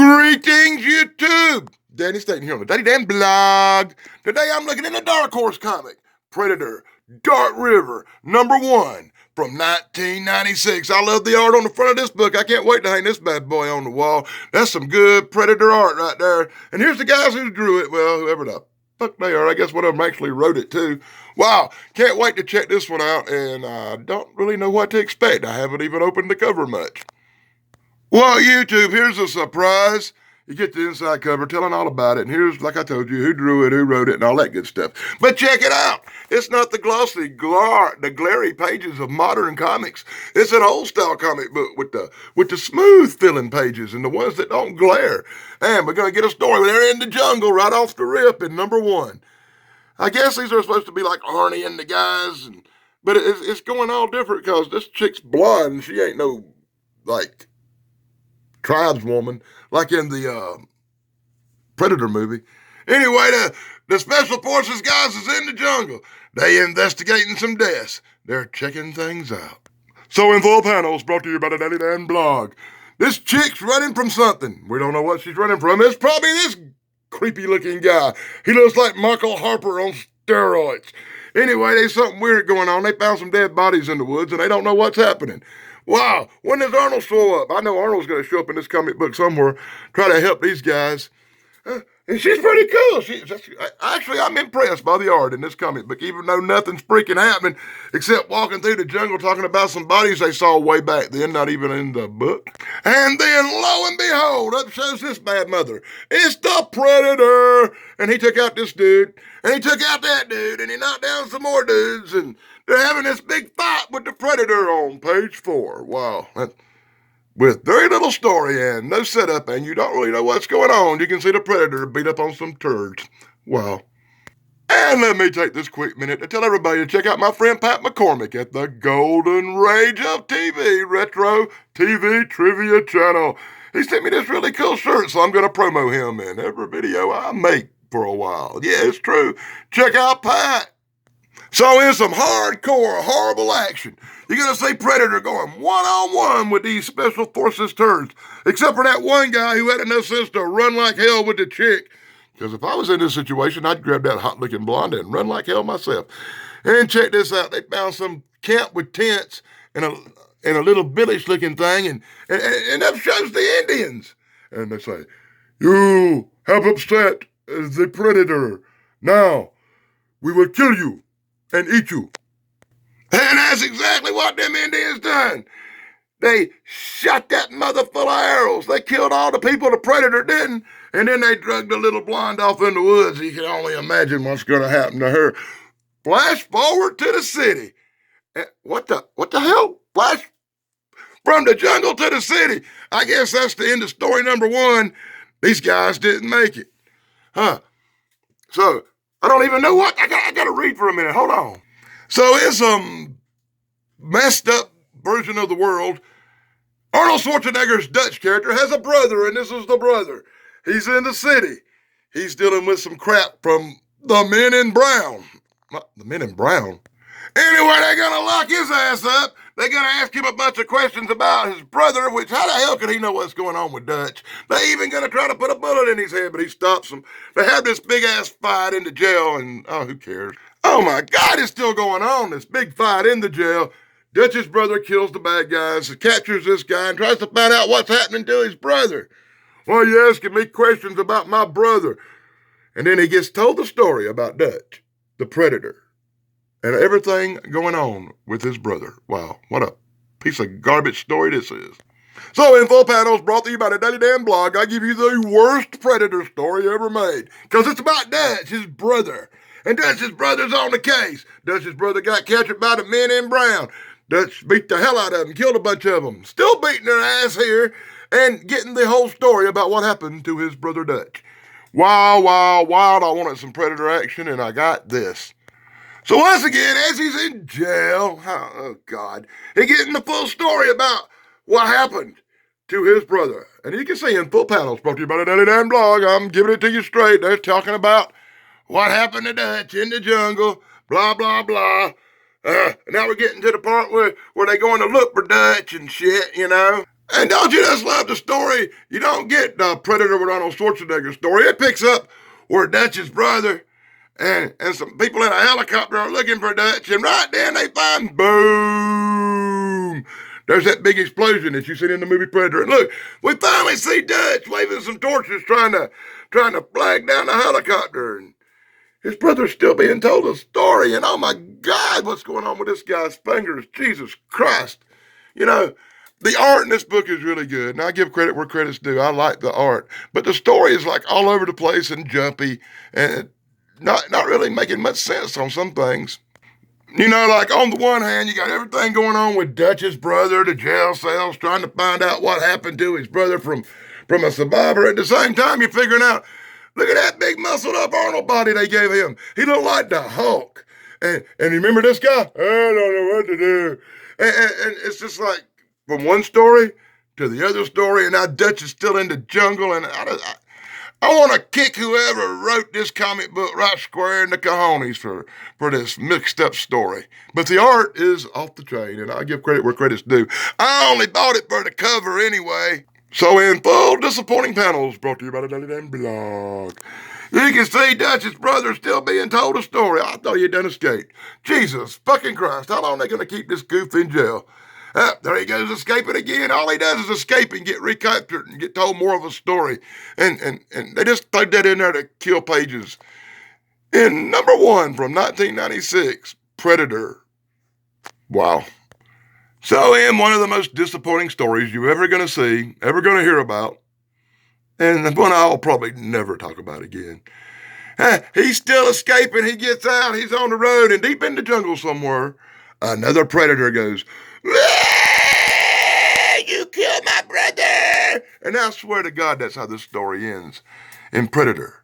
Greetings, YouTube! Danny Staten here on the Danny Dan blog. Today I'm looking at a Dark Horse comic, Predator, Dark River, #1 from 1996. I love the art on the front of this book. I can't wait to hang this bad boy on the wall. That's some good Predator art right there. And here's the guys who drew it. Well, whoever the fuck they are. I guess one of them actually wrote it too. Wow, can't wait to check this one out, and I don't really know what to expect. I haven't even opened the cover much. Well, YouTube, here's a surprise. You get the inside cover telling all about it, and here's, like I told you, who drew it, who wrote it, and all that good stuff. But check it out. It's not the glossy, the glary pages of modern comics. It's an old-style comic book with the smooth-filling pages and the ones that don't glare. And we're going to get a story. They're in the jungle right off the rip in #1. I guess these are supposed to be like Arnie and the guys, but it's going all different because this chick's blonde, and she ain't no, like, tribeswoman, like in the Predator movie. Anyway, the Special Forces guys is in the jungle. They investigating some deaths. They're checking things out. So in full panels, brought to you by the Danny Dan blog. This chick's running from something. We don't know what she's running from. It's probably this creepy-looking guy. He looks like Michael Harper on steroids. Anyway, there's something weird going on. They found some dead bodies in the woods, and they don't know what's happening. Wow, when does Arnold show up? I know Arnold's going to show up in this comic book somewhere, try to help these guys. And she's pretty cool. Actually, I'm impressed by the art in this comic book, even though nothing's freaking happening except walking through the jungle talking about some bodies they saw way back then, not even in the book. And then, lo and behold, up shows this bad mother. It's the Predator! And he took out this dude, and he took out that dude, and he knocked down some more dudes, and they're having this big fight with the Predator on page 4. Wow. With very little story and no setup, and you don't really know what's going on. You can see the Predator beat up on some turds. Wow. And let me take this quick minute to tell everybody to check out my friend Pat McCormick at the Golden Rage of TV Retro TV Trivia Channel. He sent me this really cool shirt, so I'm going to promo him in every video I make for a while. Yeah, it's true. Check out Pat. So in some hardcore, horrible action, you're going to see Predator going one-on-one with these Special Forces turds, except for that one guy who had enough sense to run like hell with the chick. Because if I was in this situation, I'd grab that hot-looking blonde and run like hell myself. And check this out. They found some camp with tents and a little village-looking thing, and that shows the Indians. And they say, "You have upset the Predator. Now, we will kill you and eat you." And that's exactly what them Indians done. They shot that mother full of arrows. They killed all the people the Predator didn't, and then they drugged the little blonde off in the woods. You can only imagine what's going to happen to her. Flash forward to the city. What the hell? Flash from the jungle to the city. I guess that's the end of story #1. These guys didn't make it. So, I don't even know what. I got to read for a minute. Hold on. So in some messed up version of the world, Arnold Schwarzenegger's Dutch character has a brother, and this is the brother. He's in the city. He's dealing with some crap from the Men in Brown. What? The Men in Brown? Anyway, they're going to lock his ass up. They're going to ask him a bunch of questions about his brother, which how the hell could he know what's going on with Dutch? They're even going to try to put a bullet in his head, but he stops them. They have this big-ass fight in the jail, and who cares? Oh my God, it's still going on, this big fight in the jail. Dutch's brother kills the bad guys, captures this guy, and tries to find out what's happening to his brother. "Why are you asking me questions about my brother?" And then he gets told the story about Dutch, the Predator, and everything going on with his brother. Wow, what a piece of garbage story this is. So in full panels, brought to you by the Danny Dan blog, I give you the worst Predator story ever made. Because it's about Dutch, his brother. And Dutch's brother's on the case. Dutch's brother got captured by the Men in Brown. Dutch beat the hell out of them, killed a bunch of them. Still beating their ass here and getting the whole story about what happened to his brother Dutch. Wild, wild, wild. I wanted some Predator action, and I got this. So once again, as he's in jail, oh God, he's getting the full story about what happened to his brother. And you can see in full panels, brought to you by the Danny Dan blog, I'm giving it to you straight. They're talking about what happened to Dutch in the jungle, blah, blah, blah. Now we're getting to the part where they're going to look for Dutch and shit, you know. And don't you just love the story? You don't get the Predator with Arnold Schwarzenegger story. It picks up where Dutch's brother and some people in a helicopter are looking for Dutch, and right then they find, boom, there's that big explosion that you seen in the movie Predator. And look, we finally see Dutch waving some torches trying to flag down the helicopter. And his brother's still being told a story. And oh my God, what's going on with this guy's fingers? Jesus Christ. You know, the art in this book is really good. And I give credit where credit's due. I like the art. But the story is like all over the place and jumpy and not really making much sense on some things. You know, like on the one hand, you got everything going on with Dutch's brother, the jail cells, trying to find out what happened to his brother from a survivor. At the same time, you're figuring out, look at that big muscled up Arnold body they gave him. He looked like the Hulk. And you remember this guy? I don't know what to do. And it's just like from one story to the other story, and now Dutch is still in the jungle, and I want to kick whoever wrote this comic book right square in the cojones for this mixed up story. But the art is off the chain, and I give credit where credit's due. I only bought it for the cover anyway. So in full disappointing panels, brought to you by the Daily Dan Blog, you can see Dutch's brother still being told a story. I thought he had done escaped. Jesus fucking Christ, how long are they going to keep this goof in jail? There he goes escaping again. All he does is escape and get recaptured and get told more of a story. And they just threw that in there to kill pages. In number 1 from 1996, Predator. Wow. So in one of the most disappointing stories you're ever going to see, ever going to hear about, and one I'll probably never talk about again. He's still escaping. He gets out. He's on the road and deep in the jungle somewhere. Another predator goes, you killed my brother! And I swear to God, that's how this story ends. In Predator,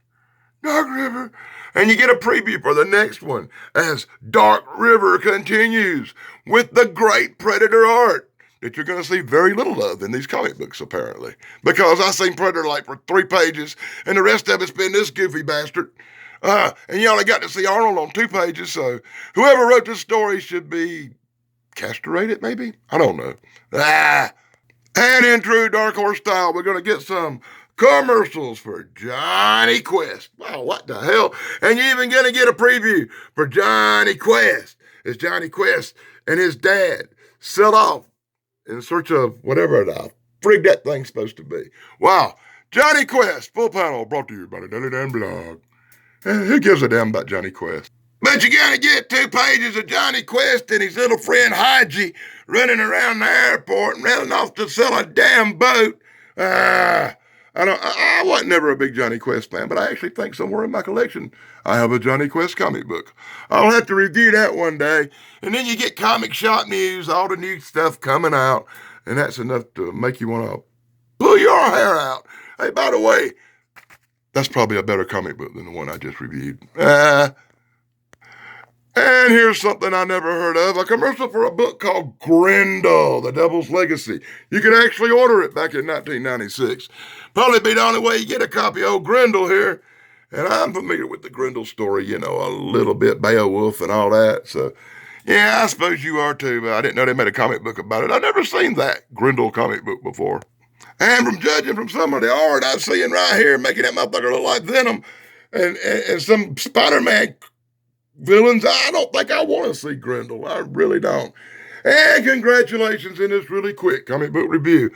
Dark River. And you get a preview for the next one as Dark River continues with the great Predator art that you're going to see very little of in these comic books, apparently. Because I seen Predator like for 3 pages, and the rest of it's been this goofy bastard. And you only got to see Arnold on 2 pages, so whoever wrote this story should be castrated, maybe? I don't know. And in true Dark Horse style, we're going to get some commercials for Johnny Quest. Wow, what the hell? And you're even going to get a preview for Johnny Quest. As Johnny Quest and his dad set off in search of whatever the frig that thing's supposed to be. Wow. Johnny Quest, full panel, brought to you by the Daily Dan Blog. Who gives a damn about Johnny Quest? But you're going to get 2 pages of Johnny Quest and his little friend Haji running around the airport and running off to sell a damn boat. I wasn't never a big Johnny Quest fan, but I actually think somewhere in my collection I have a Johnny Quest comic book. I'll have to review that one day. And then you get comic shop news, all the new stuff coming out, and that's enough to make you want to pull your hair out. Hey, by the way, that's probably a better comic book than the one I just reviewed. And here's something I never heard of, a commercial for a book called Grendel, The Devil's Legacy. You could actually order it back in 1996. Probably be the only way you get a copy of old Grendel here. And I'm familiar with the Grendel story, you know, a little bit, Beowulf and all that. So, yeah, I suppose you are too, but I didn't know they made a comic book about it. I've never seen that Grendel comic book before. And from judging from some of the art I'm seeing right here, making that motherfucker look like Venom and some Spider-Man villains, I don't think I want to see Grendel. I really don't. And congratulations in this really quick comic book review.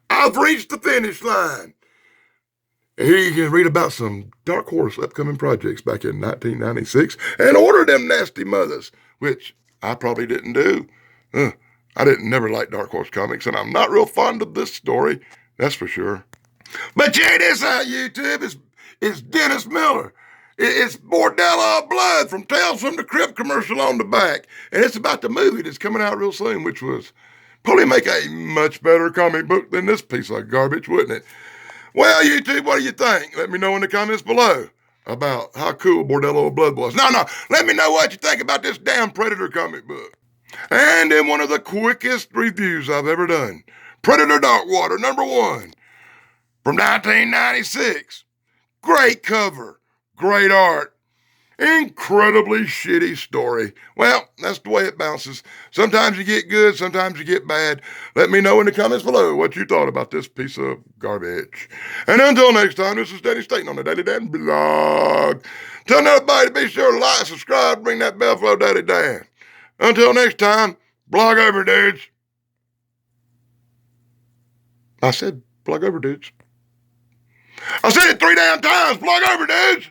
I've reached the finish line. And here you can read about some Dark Horse upcoming projects back in 1996 and order them nasty mothers, which I probably didn't do. I didn't never like Dark Horse comics, and I'm not real fond of this story, that's for sure. But check this out, YouTube. It's Dennis Miller. It's Bordello of Blood from Tales from the Crypt commercial on the back. And it's about the movie that's coming out real soon, which was probably make a much better comic book than this piece of garbage, wouldn't it? Well, YouTube, what do you think? Let me know in the comments below about how cool Bordello of Blood was. No, let me know what you think about this damn Predator comic book. And in one of the quickest reviews I've ever done, Predator Darkwater, number 1, from 1996. Great cover. Great art. Incredibly shitty story. Well, that's the way it bounces. Sometimes you get good, sometimes you get bad. Let me know in the comments below what you thought about this piece of garbage. And until next time, this is Danny Staten on the Daddy Dan blog. Tell everybody to be sure to like, subscribe, bring that bell flow, Daddy Dan. Until next time, blog over, dudes. I said blog over, dudes. I said it 3 damn times. Blog over, dudes.